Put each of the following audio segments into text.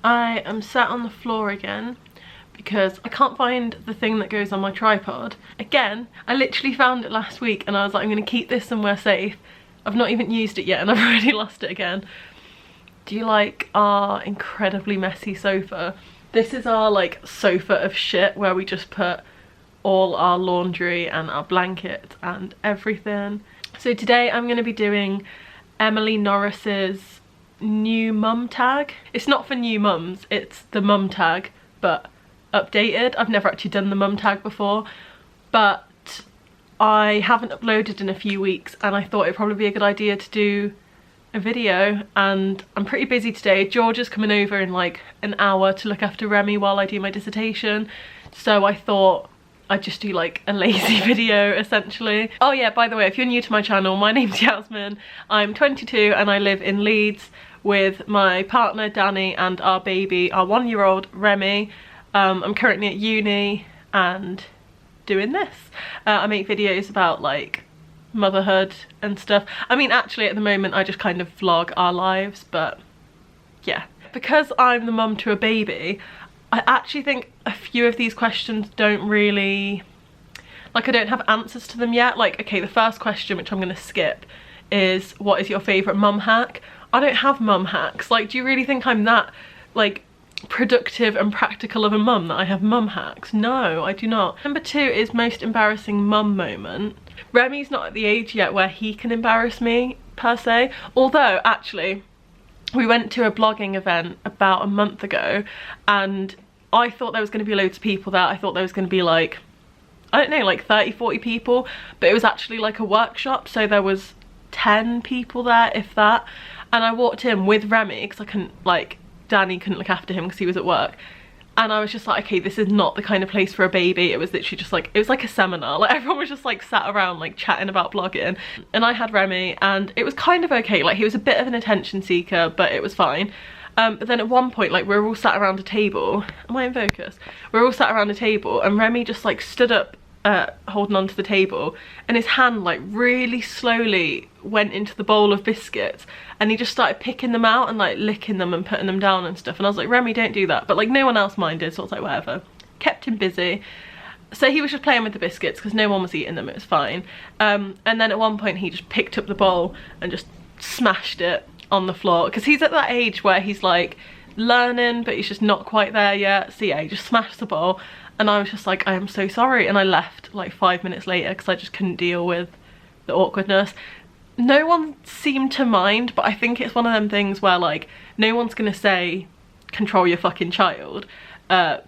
I am sat on the floor again because I can't find the thing that goes on my tripod. Again, I literally found it last week and I was like, I'm gonna keep this somewhere safe. I've not even used it yet and I've already lost it again. Do you like our incredibly messy sofa? This is our like sofa of shit where we just put all our laundry and our blankets and everything. So today I'm gonna be doing Emily Norris's new mum tag. It's not for new mums, it's the mum tag, but updated. I've never actually done the mum tag before, but I haven't uploaded in a few weeks and I thought it'd probably be a good idea to do a video, and I'm pretty busy today. George is coming over in like an hour to look after Remy while I do my dissertation, so I thought I'd just do like a lazy video essentially. Oh yeah, by the way, if you're new to my channel, my name's Yasmin. I'm 22 and I live in Leeds with my partner Danny and our baby, our 1-year-old Remy. I'm currently at uni and doing this. I make videos about like motherhood and stuff. I mean, actually at the moment I just kind of vlog our lives, but yeah. Because I'm the mum to a baby, I actually think a few of these questions don't really, like I don't have answers to them yet. Like, okay, the first question, which I'm gonna skip, is what is your favourite mum hack? I don't have mum hacks. Like, do you really think I'm that like productive and practical of a mum that I have mum hacks? No, I do not. Number 2 is most embarrassing mum moment. Remy's not at the age yet where he can embarrass me per se, although actually we went to a blogging event about a month ago and I thought there was going to be loads of people there. I thought there was going to be like, I don't know, like 30-40 people, but it was actually like a workshop, so there was 10 people there, if that. And I walked in with Remy because I couldn't, like, Danny couldn't look after him because he was at work, and I was just like, okay, this is not the kind of place for a baby. It was literally just like, it was like a seminar, like everyone was just like sat around like chatting about blogging, and I had Remy and it was kind of okay. Like, he was a bit of an attention seeker, but it was fine. But then at one point, like, we were all sat around a table. Am I in focus? We were all sat around a table and Remy just like stood up holding onto the table, and his hand like really slowly went into the bowl of biscuits and he just started picking them out and like licking them and putting them down and stuff, and I was like, Remy, don't do that. But like no one else minded, so I was like, whatever. Kept him busy. So he was just playing with the biscuits because no one was eating them, it was fine. And then at one point he just picked up the bowl and just smashed it on the floor, because he's at that age where he's like learning but he's just not quite there yet. So yeah, he just smashed the bowl. And I was just like, I am so sorry. And I left like 5 minutes later because I just couldn't deal with the awkwardness. No one seemed to mind, but I think it's one of them things where like, no one's gonna say, control your fucking child. But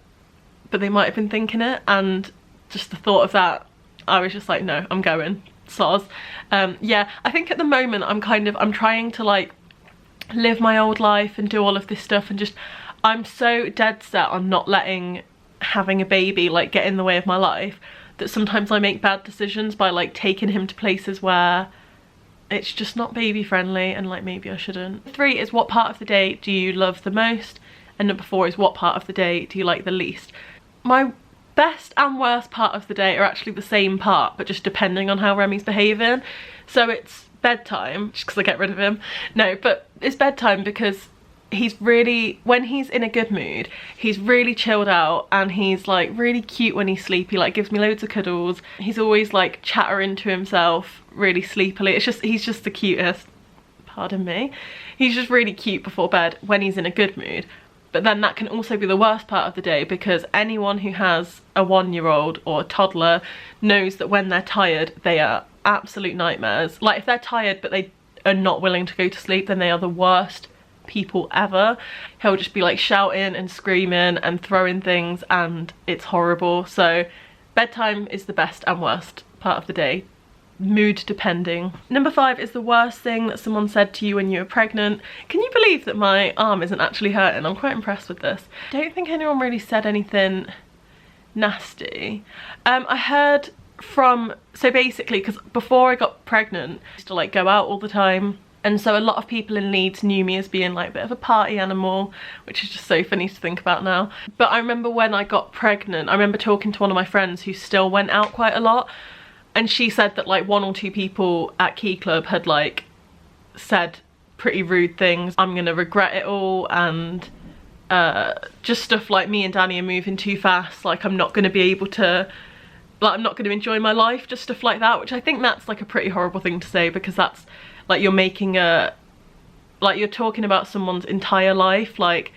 they might have been thinking it. And just the thought of that, I was just like, no, I'm going, soz. Yeah, I think at the moment I'm trying to like live my old life and do all of this stuff, and just, I'm so dead set on not letting having a baby like get in the way of my life that sometimes I make bad decisions by like taking him to places where it's just not baby friendly, and like maybe I shouldn't. 3 is what part of the day do you love the most, and number 4 is what part of the day do you like the least. My best and worst part of the day are actually the same part, but just depending on how Remy's behaving. So it's bedtime, just because I get rid of him. No, but it's bedtime because he's really, when he's in a good mood, he's really chilled out and he's like really cute when he's sleepy, like gives me loads of cuddles. He's always like chattering to himself really sleepily. It's just, he's just the cutest, pardon me. He's just really cute before bed when he's in a good mood. But then that can also be the worst part of the day, because anyone who has a 1-year-old or a toddler knows that when they're tired, they are absolute nightmares. Like if they're tired but they are not willing to go to sleep, then they are the worst people ever. He'll just be like shouting and screaming and throwing things, and it's horrible. So bedtime is the best and worst part of the day, mood depending. Number 5 is the worst thing that someone said to you when you were pregnant. Can you believe that my arm isn't actually hurting? I'm quite impressed with this. I don't think anyone really said anything nasty. I heard from, so basically, because before I got pregnant I used to like go out all the time, and so a lot of people in Leeds knew me as being like a bit of a party animal, which is just so funny to think about now. But I remember when I got pregnant, I remember talking to one of my friends who still went out quite a lot, and she said that like 1 or 2 people at Key Club had like said pretty rude things. I'm gonna regret it all, and just stuff like me and Danny are moving too fast, like I'm not going to be able to, like I'm not going to enjoy my life, just stuff like that, which I think that's like a pretty horrible thing to say, because that's like you're making a, like you're talking about someone's entire life. Like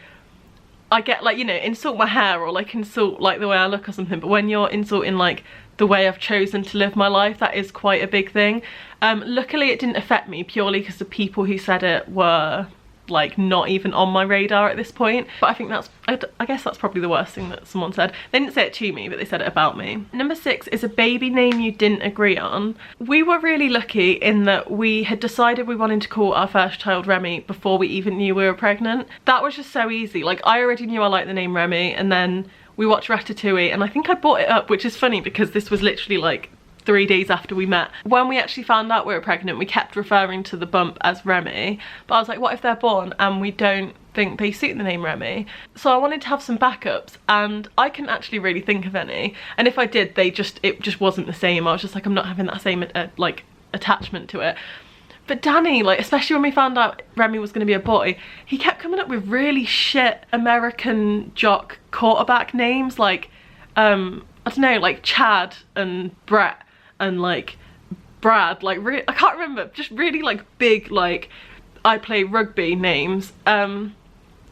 I get like, you know, insult my hair or like insult like the way I look or something, but when you're insulting like the way I've chosen to live my life, that is quite a big thing. Luckily it didn't affect me, purely because the people who said it were like not even on my radar at this point. But I think that's, I guess that's probably the worst thing that someone said. They didn't say it to me, but they said it about me. Number 6 is a baby name you didn't agree on. We were really lucky in that we had decided we wanted to call our first child Remy before we even knew we were pregnant. That was just so easy. Like I already knew I liked the name Remy, and then we watched Ratatouille, and I think I brought it up, which is funny because this was literally like 3 days after we met. When we actually found out we were pregnant, we kept referring to the bump as Remy, but I was like, what if they're born and we don't think they suit the name Remy? So I wanted to have some backups, and I couldn't actually really think of any, and if I did, it just wasn't the same. I was just like, I'm not having that same like attachment to it. But Danny, like especially when we found out Remy was going to be a boy, he kept coming up with really shit American jock quarterback names, like I don't know, like Chad and Brett and like Brad, like I can't remember, just really like big, like I play rugby names.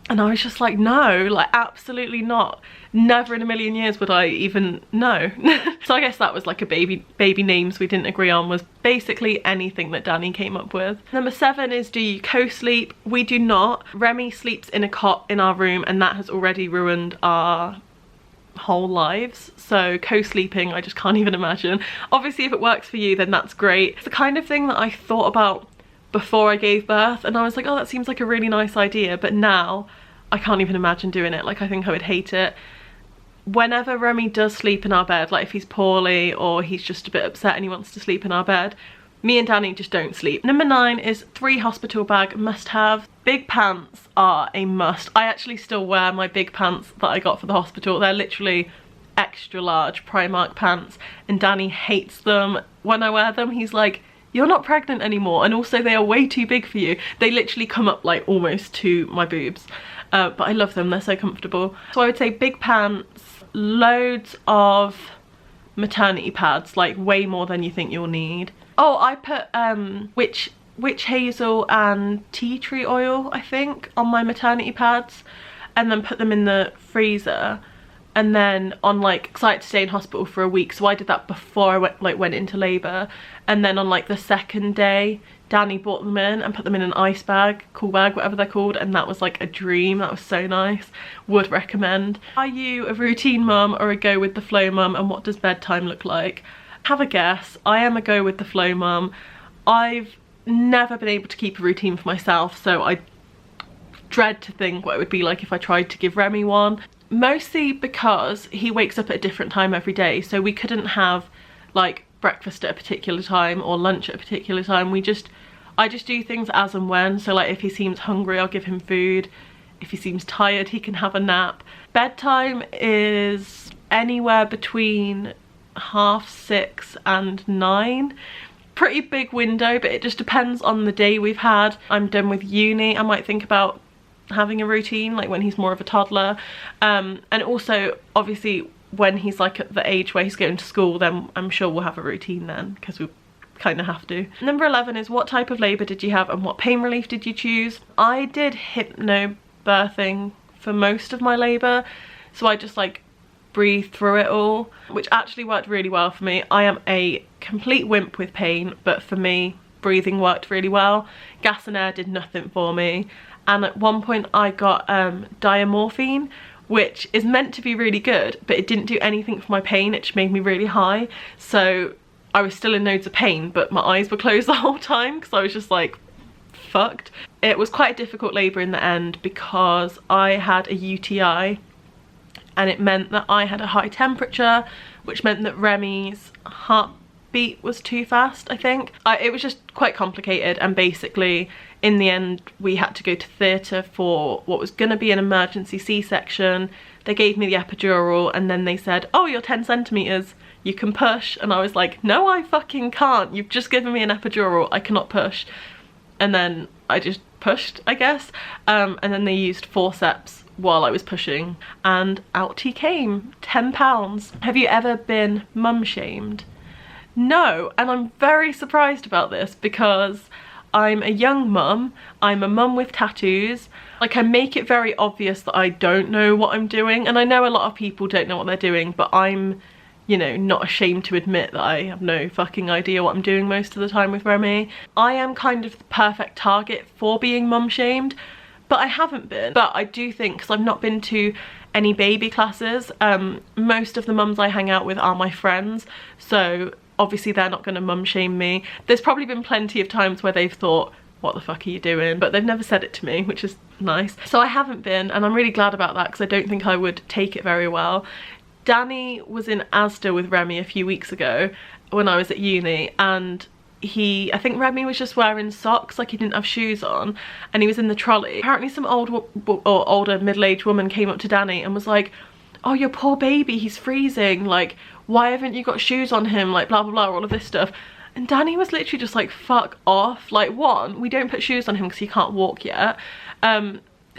And I was just like, no, like absolutely not. Never in a million years would I even know. So I guess that was like a baby names we didn't agree on, was basically anything that Danny came up with. Number 7 is, do you co-sleep? We do not. Remy sleeps in a cot in our room, and that has already ruined our whole lives. So co-sleeping, I just can't even imagine. Obviously if it works for you, then that's great. It's the kind of thing that I thought about before I gave birth, and I was like, oh, that seems like a really nice idea, but now I can't even imagine doing it. Like I think I would hate it. Whenever Remy does sleep in our bed, like if he's poorly or he's just a bit upset and he wants to sleep in our bed, me and Danny just don't sleep. Number 9 is 3 hospital bag must have. Big pants are a must. I actually still wear my big pants that I got for the hospital. They're literally extra large Primark pants, and Danny hates them. When I wear them, he's like, you're not pregnant anymore, and also they are way too big for you. They literally come up like almost to my boobs, but I love them, they're so comfortable. So I would say big pants, loads of maternity pads, like way more than you think you'll need. Oh, I put witch hazel and tea tree oil, I think, on my maternity pads, and then put them in the freezer. And then on like, because I had to stay in hospital for a week, so I did that before I went into labour. And then on like the 2nd day, Danny brought them in and put them in an ice bag, cool bag, whatever they're called, and that was like a dream. That was so nice. Would recommend. Are you a routine mum or a go with the flow mum, and what does bedtime look like? Have a guess. I am a go with the flow mum. I've never been able to keep a routine for myself, so I dread to think what it would be like if I tried to give Remy one. Mostly because he wakes up at a different time every day, so we couldn't have like breakfast at a particular time or lunch at a particular time. I just do things as and when. So like if he seems hungry, I'll give him food. If he seems tired, he can have a nap. Bedtime is anywhere between 6:30 and 9. Pretty big window, but it just depends on the day we've had. I'm done with uni, I might think about having a routine, like when he's more of a toddler, and also obviously when he's like at the age where he's going to school, then I'm sure we'll have a routine then, because we kind of have to. Number 11 is, what type of labour did you have and what pain relief did you choose? I did hypnobirthing for most of my labour, so I just like breathed through it all, which actually worked really well for me. I am a complete wimp with pain, but for me breathing worked really well. Gas and air did nothing for me. And at one point I got diamorphine, which is meant to be really good, but it didn't do anything for my pain. It just made me really high. So I was still in loads of pain, but my eyes were closed the whole time because I was just like fucked. It was quite a difficult labour in the end because I had a UTI, and it meant that I had a high temperature, which meant that Remy's heartbeat was too fast, I think. It was just quite complicated, and basically in the end we had to go to theatre for what was going to be an emergency C-section. They gave me the epidural, and then they said, oh, you're 10 centimetres, you can push. And I was like, no, I fucking can't. You've just given me an epidural, I cannot push. And then I just pushed, I guess. And then they used forceps, while I was pushing, and out he came, £10. Have you ever been mum shamed? No, and I'm very surprised about this because I'm a young mum, I'm a mum with tattoos. Like, I make it very obvious that I don't know what I'm doing, and I know a lot of people don't know what they're doing, but I'm, you know, not ashamed to admit that I have no fucking idea what I'm doing most of the time with Remy. I am kind of the perfect target for being mum shamed, but I haven't been. But I do think, because I've not been to any baby classes, most of the mums I hang out with are my friends, so obviously they're not going to mum shame me. There's probably been plenty of times where they've thought, what the fuck are you doing? But they've never said it to me, which is nice. So I haven't been, and I'm really glad about that because I don't think I would take it very well. Danny was in Asda with Remy a few weeks ago when I was at uni, and I think Remy was just wearing socks, like he didn't have shoes on, and he was in the trolley. Apparently some older middle-aged woman came up to Danny and was like, oh, your poor baby, he's freezing, like, why haven't you got shoes on him, like, blah blah blah, all of this stuff. And Danny was literally just like, fuck off. Like, one, we don't put shoes on him because he can't walk yet.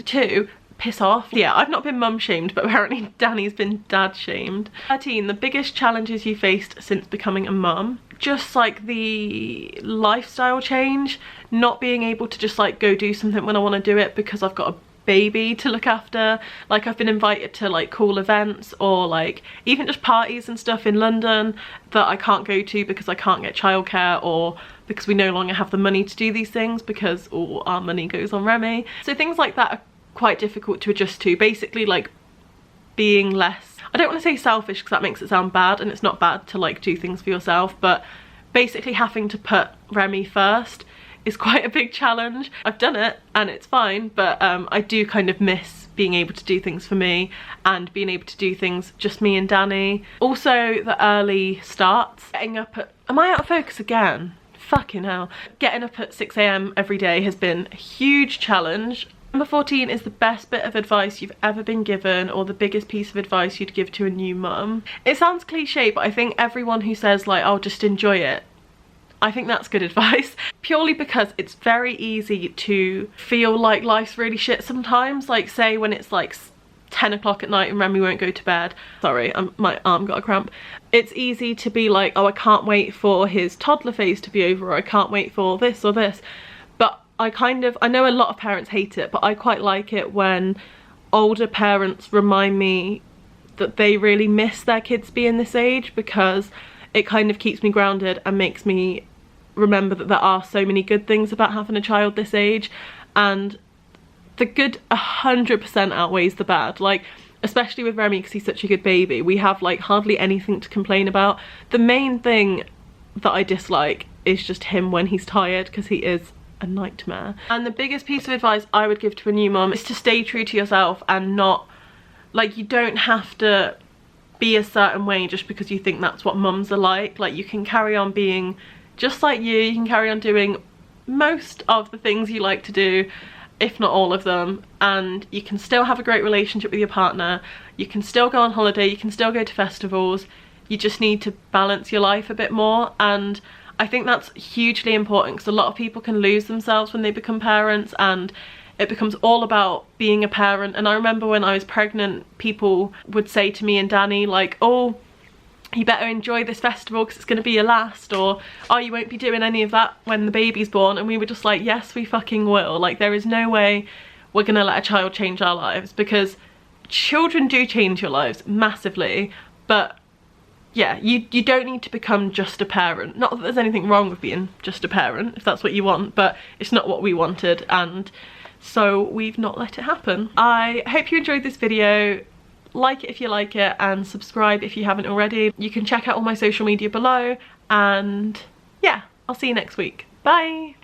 Two, piss off. Yeah, I've not been mum shamed, but apparently Danny's been dad shamed. 13, the biggest challenges you faced since becoming a mum. Just like the lifestyle change, not being able to just like go do something when I want to do it because I've got a baby to look after. Like, I've been invited to like cool events or like even just parties and stuff in London that I can't go to because I can't get childcare, or because we no longer have the money to do these things because all our money goes on Remy. So things like that are quite difficult to adjust to. Basically, like, being less, I don't want to say selfish because that makes it sound bad, and it's not bad to like do things for yourself, but basically having to put Remy first is quite a big challenge. I've done it and it's fine, but I do kind of miss being able to do things for me and being able to do things just me and Danny. Also the early starts, getting up at, am I out of focus again? Fucking hell. Getting up at 6 AM every day has been a huge challenge. Number 14 is the best bit of advice you've ever been given, or the biggest piece of advice you'd give to a new mum. It sounds cliche, but I think everyone who says like, oh, just enjoy it, I think that's good advice, purely because it's very easy to feel like life's really shit sometimes. Like, say when it's like 10 o'clock at night and Remy won't go to bed. Sorry, my arm got a cramp. It's easy to be like, oh, I can't wait for his toddler phase to be over, or I can't wait for this or this. But I know a lot of parents hate it, but I quite like it when older parents remind me that they really miss their kids being this age, because it kind of keeps me grounded and makes me remember that there are so many good things about having a child this age, and the good 100% outweighs the bad. Like, especially with Remy, because he's such a good baby, we have like hardly anything to complain about. The main thing that I dislike is just him when he's tired, because he is a nightmare. And the biggest piece of advice I would give to a new mum is to stay true to yourself, and not, like, you don't have to be a certain way just because you think that's what mums are like. Like, you can carry on being just like you can carry on doing most of the things you like to do, if not all of them, and you can still have a great relationship with your partner, you can still go on holiday, you can still go to festivals. You just need to balance your life a bit more, and I think that's hugely important, because a lot of people can lose themselves when they become parents and it becomes all about being a parent. And I remember when I was pregnant, people would say to me and Danny like, oh, you better enjoy this festival because it's going to be your last, or oh, you won't be doing any of that when the baby's born. And we were just like, yes, we fucking will. Like, there is no way we're going to let a child change our lives, because children do change your lives massively. But yeah, you don't need to become just a parent. Not that there's anything wrong with being just a parent, if that's what you want, but it's not what we wanted, and so we've not let it happen. I hope you enjoyed this video. Like it if you like it, and subscribe if you haven't already. You can check out all my social media below, and yeah, I'll see you next week. Bye!